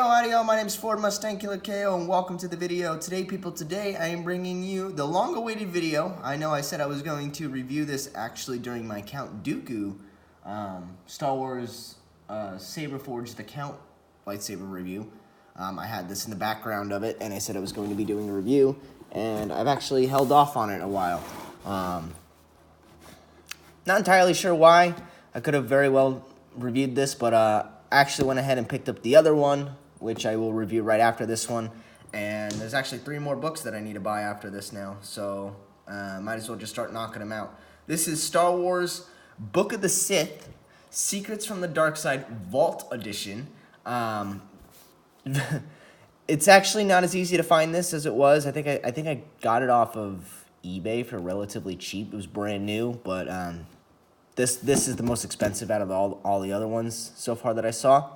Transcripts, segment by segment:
howdy y'all, my name is fordmustangkillerko and welcome to the video. Today I am bringing you the long-awaited video. I know I said I was going to review this actually during my Count Dooku Star Wars Saber Forged the Count lightsaber review. I had this in the background of it and I said I was going to be doing a review, and I've actually held off on it a while. Not entirely sure why. I could have very well reviewed this, but I actually went ahead and picked up the other one, which I will review right after this one. And there's actually 3 more books that I need to buy after this now, so might as well just start knocking them out. This is Star Wars Book of the Sith, Secrets from the Dark Side Vault Edition. It's actually not as easy to find this as it was. I think I got it off of eBay for relatively cheap. It was brand new, but this is the most expensive out of all the other ones so far that I saw.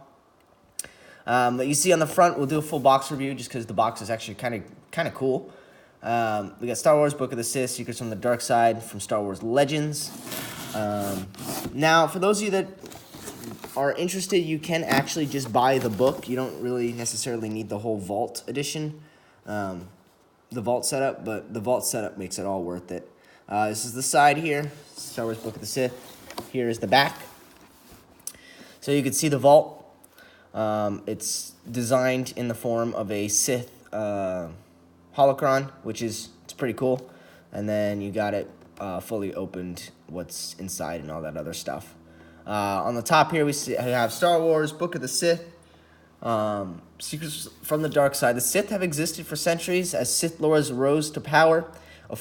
That you see on the front, we'll do a full box review just because the box is actually kind of cool. We got Star Wars Book of the Sith, Secrets from the Dark Side from Star Wars Legends. Now, for those of you that are interested, you can actually just buy the book. You don't really necessarily need the whole vault edition, the vault setup, but the vault setup makes it all worth it. This is the side here, Star Wars Book of the Sith. Here is the back. So you can see the vault. It's designed in the form of a Sith holocron, which it's pretty cool. And then you got it fully opened, what's inside and all that other stuff. On the top here, we have Star Wars Book of the Sith, Secrets from the Dark Side. The Sith have existed for centuries as Sith lords rose to power. I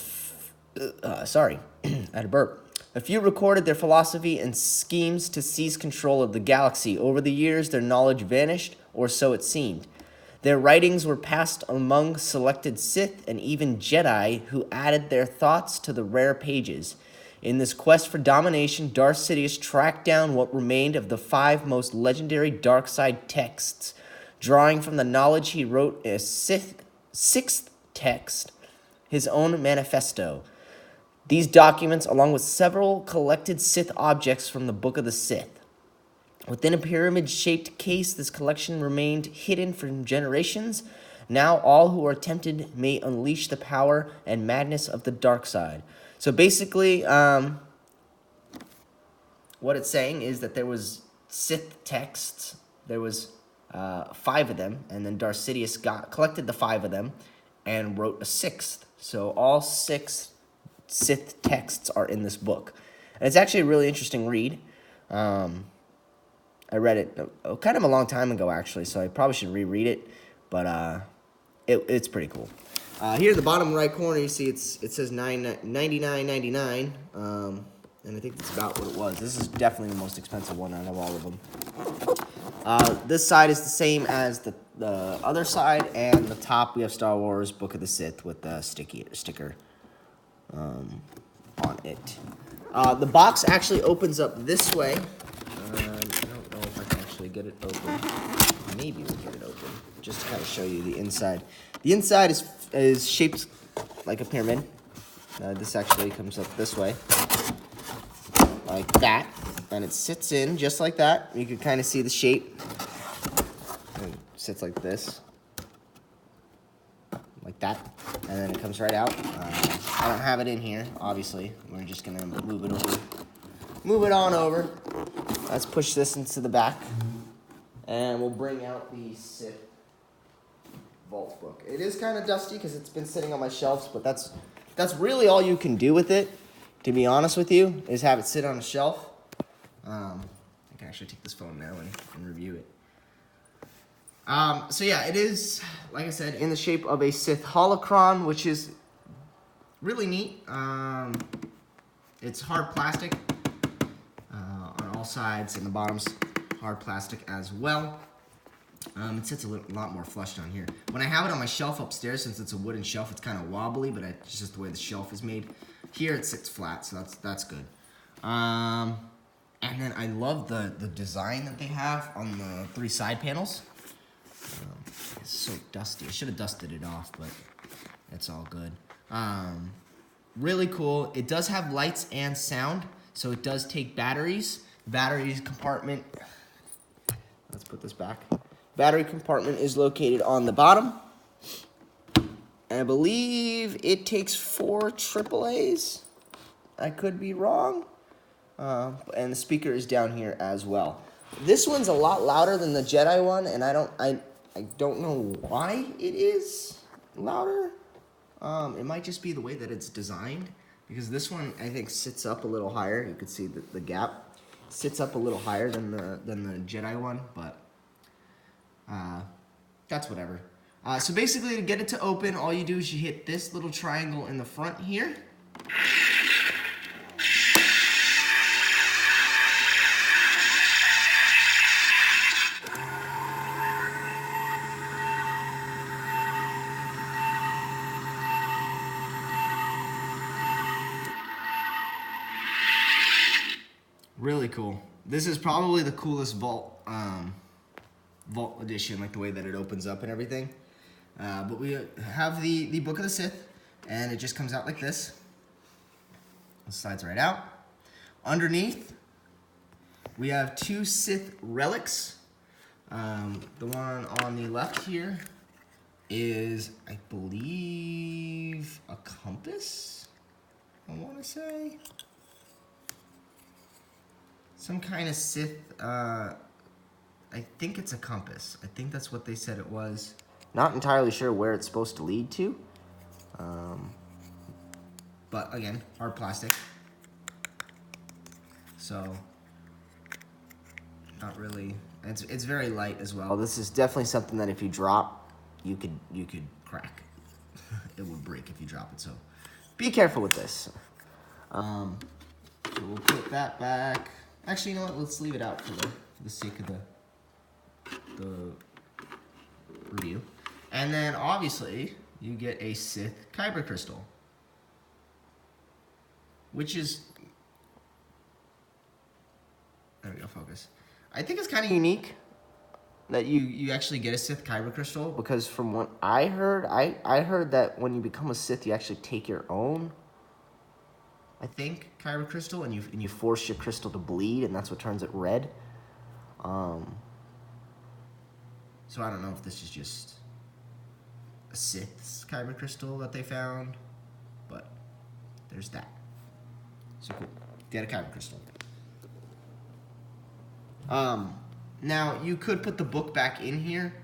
had a burp. A few recorded their philosophy and schemes to seize control of the galaxy. Over the years, their knowledge vanished, or so it seemed. Their writings were passed among selected Sith and even Jedi who added their thoughts to the rare pages. In this quest for domination, Darth Sidious tracked down what remained of the 5 most legendary dark side texts, drawing from the knowledge he wrote a 6th text, his own manifesto. These documents, along with several collected Sith objects from the Book of the Sith. Within a pyramid-shaped case, this collection remained hidden for generations. Now all who are tempted may unleash the power and madness of the dark side. So basically, what it's saying is that there was Sith texts. There was 5 of them, and then Darth Sidious collected the 5 of them and wrote a 6th. So all 6 Sith texts are in this book. And it's actually a really interesting read. I read it kind of a long time ago, actually, so I probably should reread it. But it's pretty cool. Here in the bottom right corner, you see it says $99.99, and I think that's about what it was. This is definitely the most expensive one out of all of them. This side is the same as the other side, and the top we have Star Wars Book of the Sith with the sticker on it. The box actually opens up this way. I don't know if I can actually get it open. Maybe we'll get it open, just to kind of show you the inside. The inside is shaped like a pyramid. This actually comes up this way, like that, and it sits in just like that. You can kind of see the shape. It sits like this, like that, and then it comes right out. I don't have it in here, obviously. We're just gonna move it on over. Let's push this into the back, and we'll bring out the Sith Vault book. It is kind of dusty because it's been sitting on my shelves, but that's really all you can do with it, to be honest with you, is have it sit on a shelf. I can actually take this phone now and review it. So yeah, it is, like I said, in the shape of a Sith holocron, which is really neat. It's hard plastic on all sides, and the bottom's hard plastic as well. It sits a lot more flush down here. When I have it on my shelf upstairs, since it's a wooden shelf, it's kind of wobbly, but it's just the way the shelf is made. Here it sits flat, so that's good. And then I love the design that they have on the 3 side panels. It's so dusty. I should have dusted it off, but it's all good. Really cool. It does have lights and sound, so it does take batteries. The batteries compartment, let's put this back. Battery compartment is located on the bottom. And I believe it takes 4 AAAs. I could be wrong. And the speaker is down here as well. This one's a lot louder than the Jedi one, and I don't know why it is louder. It might just be the way that it's designed, because this one I think sits up a little higher. You can see the gap sits up a little higher than the Jedi one, but that's whatever. So basically, to get it to open, all you do is you hit this little triangle in the front here. Really cool. This is probably the coolest vault edition, like the way that it opens up and everything. But we have the Book of the Sith, and it just comes out like this. It slides right out. Underneath, we have 2 Sith relics. The one on the left here is, I believe, a compass, I want to say. Some kind of Sith, I think it's a compass. I think that's what they said it was. Not entirely sure where it's supposed to lead to. But again, hard plastic. So, not really, it's very light as well. This is definitely something that if you drop, you could crack. It would break if you drop it, so be careful with this. So we'll put that back. Actually, you know what? Let's leave it out for the sake of the review. And then, obviously, you get a Sith Kyber crystal, which is, there we go, focus. I think it's kind of unique that you actually get a Sith Kyber crystal, because from what I heard, I heard that when you become a Sith, you actually take your own, I think, Kyber crystal, and you force your crystal to bleed, and that's what turns it red. So I don't know if this is just a Sith's Kyber crystal that they found, but there's that. So cool. Get a Kyber crystal. Now you could put the book back in here,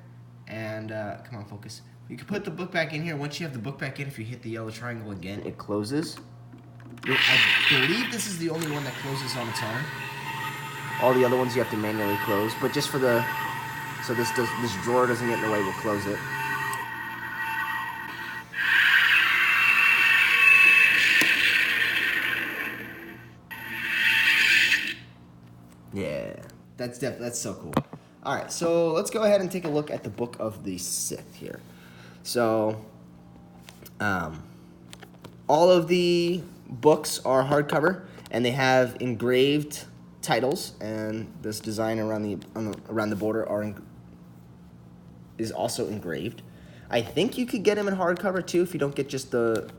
and come on, focus. You could put the book back in here. Once you have the book back in, if you hit the yellow triangle again, it closes. I believe this is the only one that closes on its own. All the other ones you have to manually close, but just for the, so this drawer doesn't get in the way, we'll close it. Yeah, that's so cool. All right, so let's go ahead and take a look at the Book of the Sith here. So, all of the books are hardcover, and they have engraved titles, and this design around the border is also engraved. I think you could get them in hardcover too if you don't get just the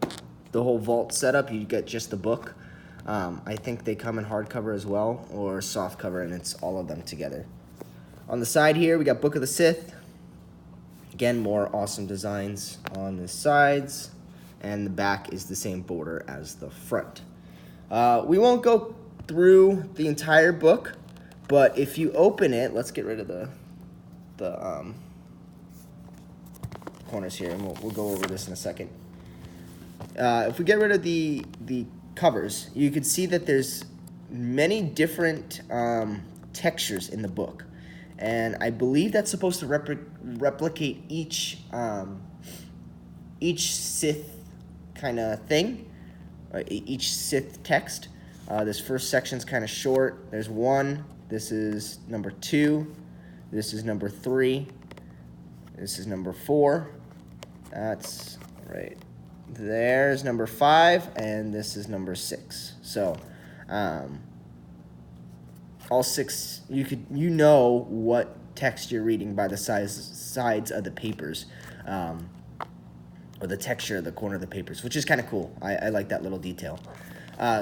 whole vault setup. You get just the book. I think they come in hardcover as well, or soft cover, and it's all of them together. On the side here, we got Book of the Sith. Again, more awesome designs on the sides, and the back is the same border as the front. We won't go through the entire book, but if you open it, let's get rid of the corners here, and we'll go over this in a second. If we get rid of the covers, you can see that there's many different textures in the book, and I believe that's supposed to replicate each Sith kind of thing, each Sith text. This first section's kind of short. There's 1. This is number 2. This is number 3. This is number 4. That's right. There's number 5, and this is number 6. So, all 6, you know what text you're reading by the sides of the papers, or the texture of the corner of the papers, which is kind of cool. I like that little detail.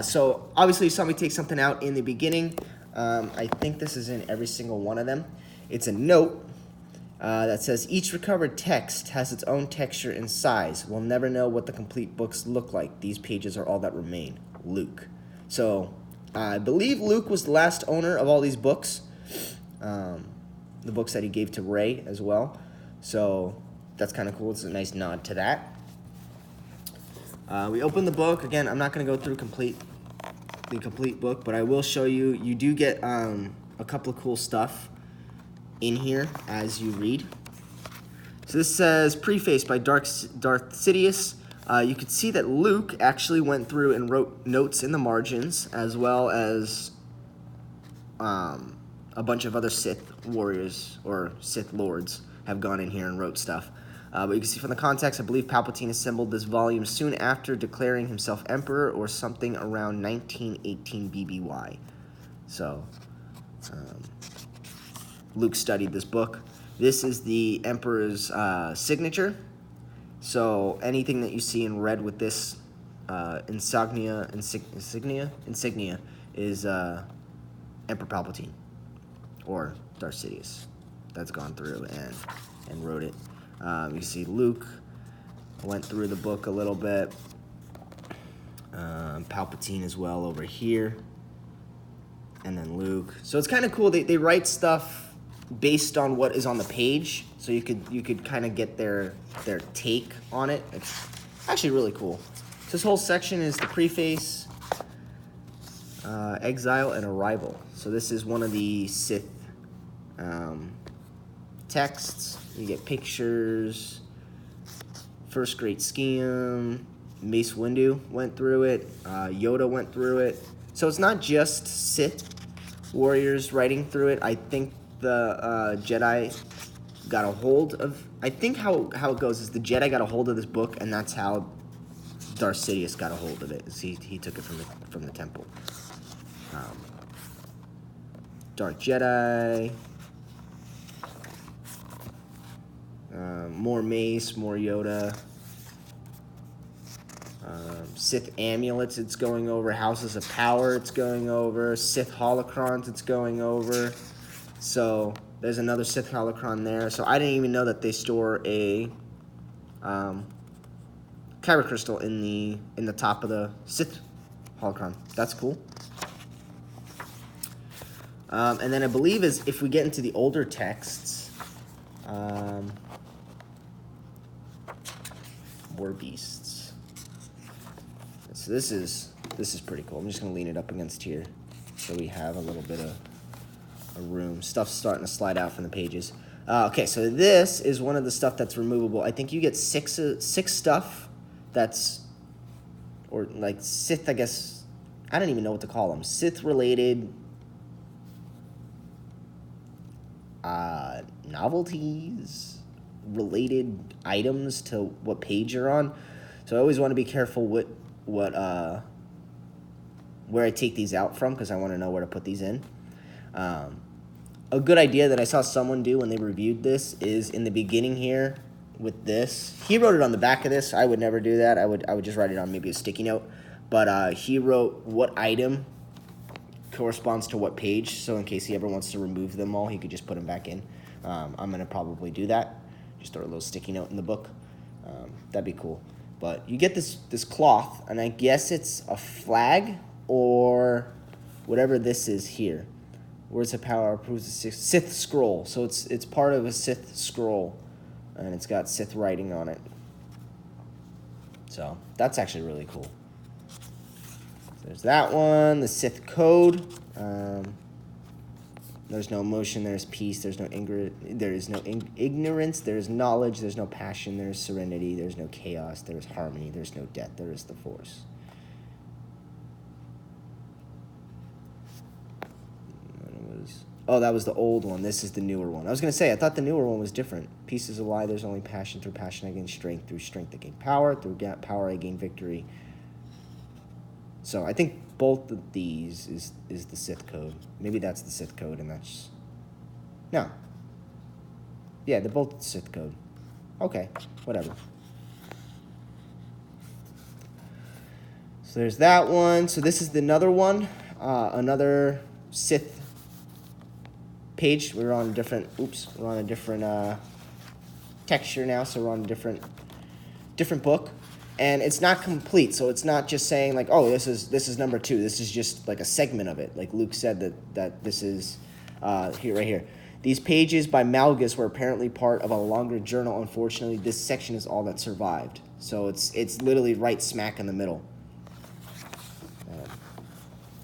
So obviously, you saw me take something out in the beginning. I think this is in every single one of them. It's a note that says, each recovered text has its own texture and size. We'll never know what the complete books look like. These pages are all that remain. Luke. So I believe Luke was the last owner of all these books. The books that he gave to Rey as well. So that's kind of cool. It's a nice nod to that. We open the book. Again, I'm not going to go through the complete book, but I will show you. You do get a couple of cool stuff in here as you read. So this says, preface by Darth Sidious. You could see that Luke actually went through and wrote notes in the margins, as well as a bunch of other Sith warriors or Sith lords have gone in here and wrote stuff. But you can see from the context, I believe Palpatine assembled this volume soon after declaring himself emperor, or something around 1918 BBY. So Luke studied this book. This is the emperor's signature. So anything that you see in red with this insignia is Emperor Palpatine or Darth Sidious that's gone through and wrote it. You can see Luke went through the book a little bit. Palpatine as well over here. And then Luke. So it's kind of cool. They write stuff based on what is on the page. So you could kind of get their take on it. It's actually really cool. So this whole section is the preface, exile, and arrival. So this is one of the Sith texts. You get pictures, first great scheme, Mace Windu went through it, Yoda went through it. So it's not just Sith warriors writing through it. I think the Jedi got a hold of, I think how it goes is the Jedi got a hold of this book, and that's how Darth Sidious got a hold of it. He took it from the temple. Dark Jedi. More Mace, more Yoda. Sith amulets it's going over. Houses of power it's going over. Sith holocrons it's going over. So there's another Sith holocron there. So I didn't even know that they store a kyber crystal in the top of the Sith holocron. That's cool. And then I believe if we get into the older texts, War Beasts. So this is pretty cool. I'm just gonna lean it up against here, so we have a little bit of a room. Stuff's starting to slide out from the pages. Okay, so this is one of the stuff that's removable. I think you get six stuff that's, or like Sith, I guess. I don't even know what to call them. Sith related novelties, related items to what page you're on. So I always want to be careful where I take these out from, because I want to know where to put these in. A good idea that I saw someone do when they reviewed this is in the beginning here with this. He wrote it on the back of this. I would never do that. I would just write it on maybe a sticky note. But he wrote what item corresponds to what page, so in case he ever wants to remove them all, he could just put them back in. I'm going to probably do that. Just throw a little sticky note in the book. That'd be cool. But you get this cloth, and I guess it's a flag or whatever this is here. Words of power proves a Sith scroll. So it's part of a Sith scroll, and it's got Sith writing on it. So that's actually really cool. There's that one, the Sith code. There's no emotion, there's peace, there is no ignorance, there's knowledge, there's no passion, there's serenity, there's no chaos, there's harmony, there's no death, there is the Force. Oh, that was the old one. This is the newer one. I was going to say, I thought the newer one was different. Peace is a lie, there's only passion. Through passion I gain strength. Through strength I gain power. Through power I gain victory. So I think both of these is the Sith code. Maybe that's the Sith code, and that's... No. Yeah, they're both the Sith code. Okay, whatever. So there's that one. So this is another one. Another Sith page. We're on a different texture now, so we're on a different book. And it's not complete, so it's not just saying like, oh, this is number 2. This is just like a segment of it. Like Luke said that this is right here. These pages by Malgus were apparently part of a longer journal. Unfortunately, this section is all that survived. So it's literally right smack in the middle,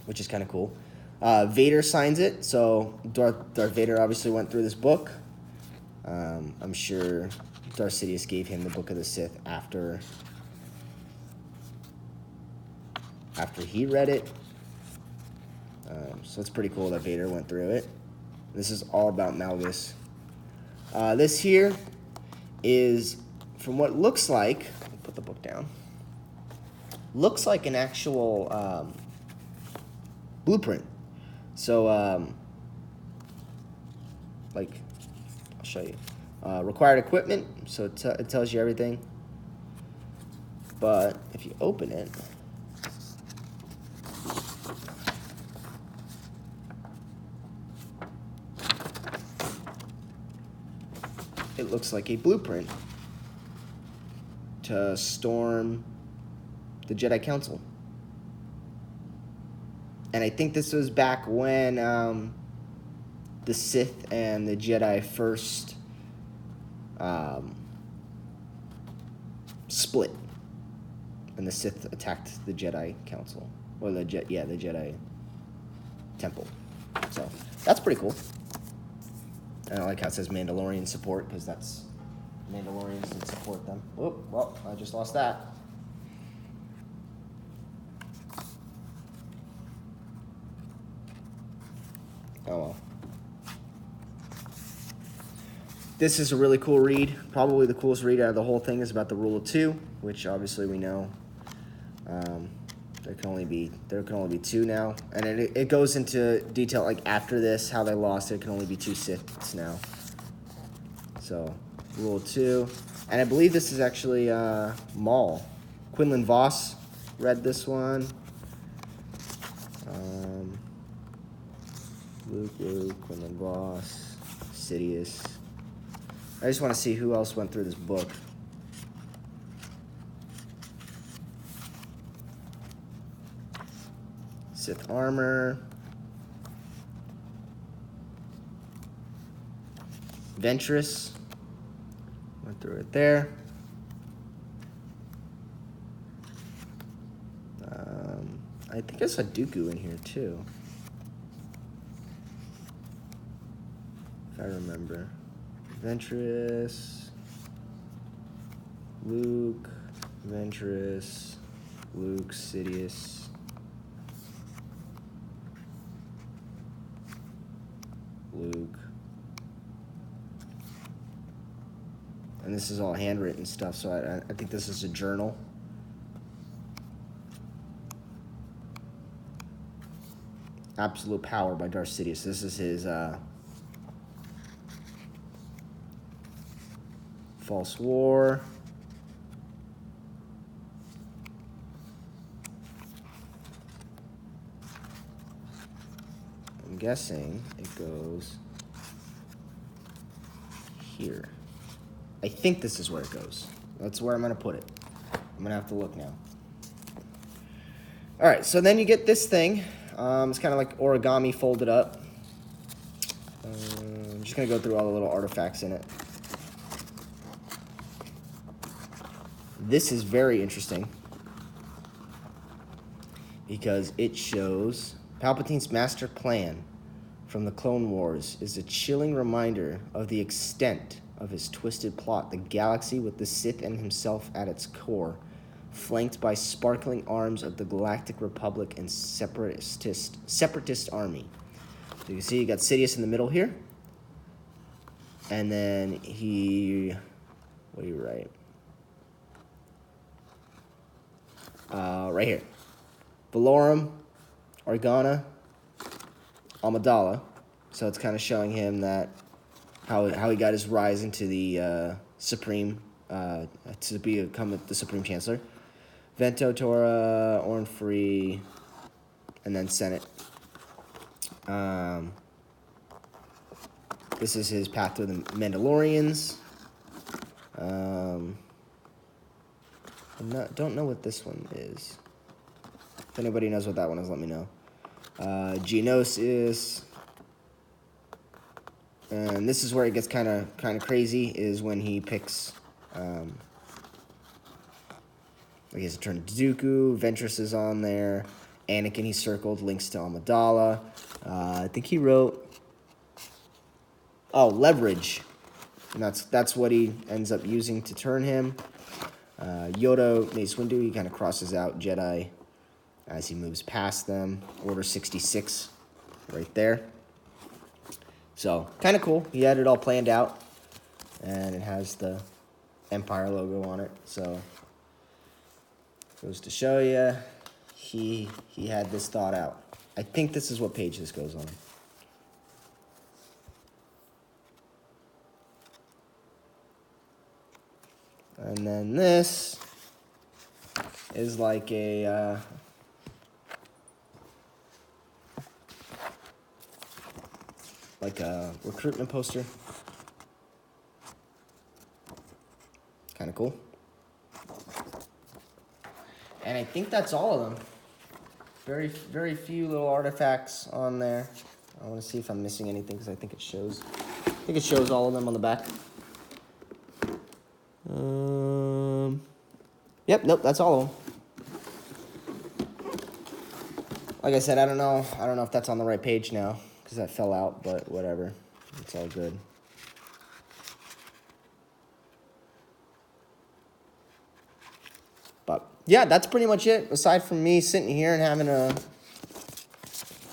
which is kind of cool. Vader signs it, so Darth Vader obviously went through this book. I'm sure Darth Sidious gave him the Book of the Sith after he read it. So it's pretty cool that Vader went through it. This is all about Malgus. This here is, from what looks like, let me put the book down, looks like an actual blueprint. So, like, I'll show you. Required equipment, so it tells you everything. But if you open it, it looks like a blueprint to storm the Jedi Council. And I think this was back when the Sith and the Jedi first split, and the Sith attacked the Jedi Council, or the Jedi Temple. So that's pretty cool. And I like how it says Mandalorian support, because that's Mandalorians that support them. Oh, well, I just lost that. Oh well. This is a really cool read. Probably the coolest read out of the whole thing is about the Rule of 2, which obviously we know there can only be 2 now, and it goes into detail like after this how they lost. It can only be 2 Siths now. So Rule of 2, and I believe this is actually Maul. Quinlan Voss read this one. Luke, Quinlan Voss, Sidious. I just want to see who else went through this book. Sith armor. Ventress. Went through it there. I think I saw Dooku in here too, if I remember. Ventress, Luke, Ventress, Luke, Sidious, Luke. And this is all handwritten stuff, so I think this is a journal. Absolute Power by Darth Sidious. This is his False War. I'm guessing it goes here. I think this is where it goes. That's where I'm going to put it. I'm going to have to look now. All right, so then you get this thing. It's kind of like origami folded up. I'm just going to go through all the little artifacts in it. This is very interesting because it shows Palpatine's master plan from the Clone Wars is a chilling reminder of the extent of his twisted plot, the galaxy with the Sith and himself at its core, flanked by sparkling arms of the Galactic Republic and separatist army. So you can see you got Sidious in the middle here. And then what do you write? Right here. Valorum, Organa, Amidala. So it's kind of showing him that how he got his rise into the Supreme, to become the Supreme Chancellor. Vento, Tora, Orn Free, and then Senate. This is his path to the Mandalorians. Don't know what this one is. If anybody knows what that one is, let me know. Geonosis. And this is where it gets kind of crazy, is when he picks, like he has to turn to Dooku, Ventress is on there, Anakin he circled, links to Amidala. I think he wrote, Leverage. And that's what he ends up using to turn him. Yoda, Mace Windu, he kind of crosses out Jedi as he moves past them. Order 66 right there. So, kind of cool. He had it all planned out. And it has the Empire logo on it. So, goes to show you, he had this thought out. I think this is what page this goes on. And then this is like a recruitment poster. Kind of cool. And I think that's all of them. Very few little artifacts on there. I want to see if I'm missing anything because I think it shows. I think it shows all of them on the back. Yep, nope, that's all of them. Like I said, I don't know if that's on the right page now because that fell out, but whatever. It's all good. But yeah, that's pretty much it. Aside from me sitting here and having a,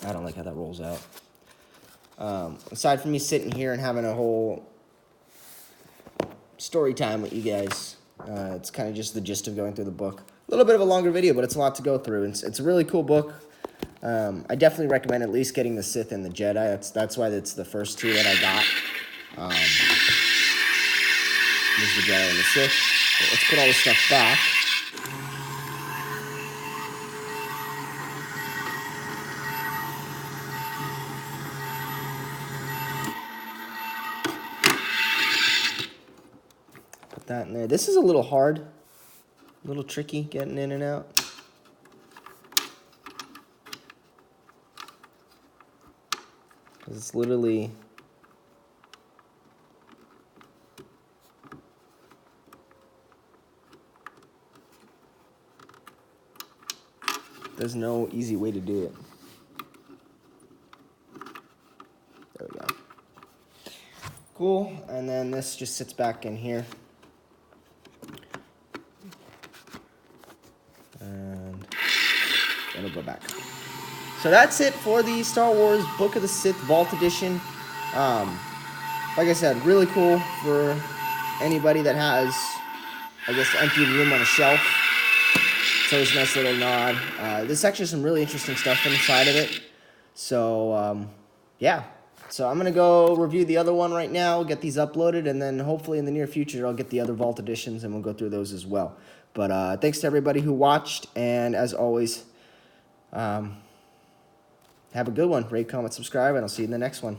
I don't like how that rolls out. Aside from me sitting here and having a whole story time with you guys, it's kind of just the gist of going through the book. A little bit of a longer video, but it's a lot to go through. It's a really cool book. I definitely recommend at least getting the Sith and the Jedi. That's why it's the first two that I got. There's the Jedi and the Sith. But let's put all this stuff back. Put that in there. This is a little hard. A little tricky getting in and out. It's literally there's no easy way to do it. There we go. Cool, and then this just sits back in here. And it'll go back. So that's it for the Star Wars Book of the Sith Vault Edition. Like I said, really cool for anybody that has, I guess, empty room on a shelf. It's always a nice little nod. There's actually some really interesting stuff inside of it. So, yeah. So I'm going to go review the other one right now, get these uploaded, and then hopefully in the near future I'll get the other Vault Editions and we'll go through those as well. But thanks to everybody who watched, and as always, have a good one. Rate, comment, subscribe, and I'll see you in the next one.